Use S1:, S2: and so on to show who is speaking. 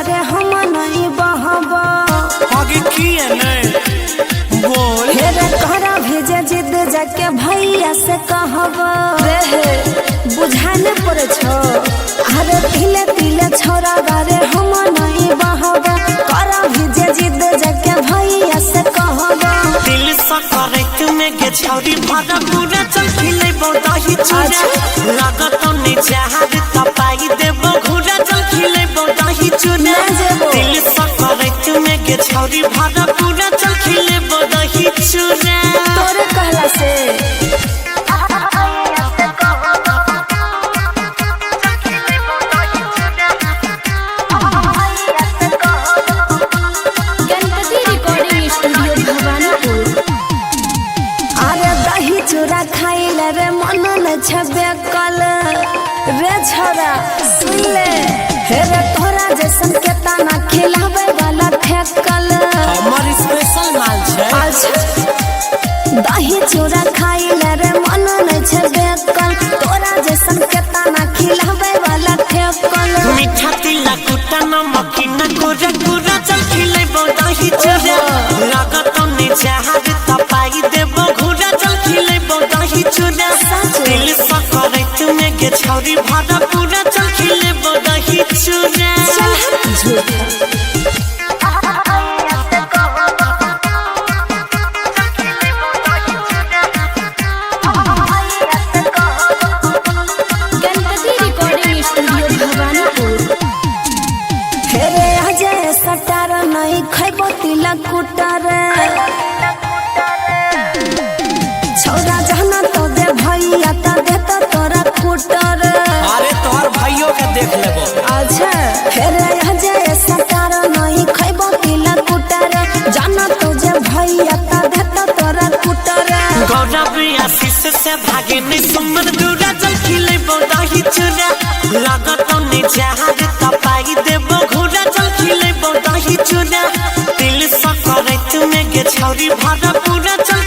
S1: रे हम नहीं बहबा
S2: आगे किए नहीं बोल
S1: हेरे करा भेजे जिद जाके भैया से कहबा रे बुझाने पड़े छो अरे तिले तिले छोरा रे हम नहीं बहबा करा भेजे जिद जाके भैया से कहबा
S2: दिल सा करे तुम्हें के छौरी भरा पूरा चल खिले दही चूड़ा लगा तो नहीं जहाज तपाई देबो घूरा चल खिले दही चूड़ा दिल सा करे तुम्हें के छौरी भरा पूरा चल खिले दही चूड़ा
S1: तोरे कहला से गणपति रिकॉर्डिंग स्टूडियो भवानीपुर अरे दही चूड़ा खाइल रे मन न छबे कल रे छोरा सुन ले हे रे तोरा जैसन के ताना खिलावे वाला फेकल
S2: हमारी स्पेशल माल छे
S1: अच्छा दही चूड़ा खाइल रे मन न छबे कल तोरा जैसन के ताना खिलावे वाला फेकल
S2: मीठा तिला कुटा नमक न कोरा कोरा चल खिले दही चूड़ा लगा तो नहीं जहाज तपाई देबो घूरा चल खिले दही चूड़ा दिल सा करे तुम्हें के छौरी भरा पूरा चल खिले दही चूड़ा
S1: गणपति रिकॉर्डिंग स्टूडियो भवानीपुर हेरे अजय सटार नहीं खैबो तिला कुटार छौरा जहना तो दे भैया ता देता तोरा कुटार
S2: अरे तोहर भाइयों के देख लेबो
S1: अच्छा हेरे अजय सटार नहीं खैबो तिला कुटार जाना तो जे भैया ता देता तोरा कुटार
S2: गौरव आशीष से भागे नहीं सुमन दूरा चल खिले दही चूड़ा लगा तो नहीं जहाज तपाई देबो घूरा चल खिले दही चूड़ा दिल सा करे तुम्हें के छौरी भरा पूरा चल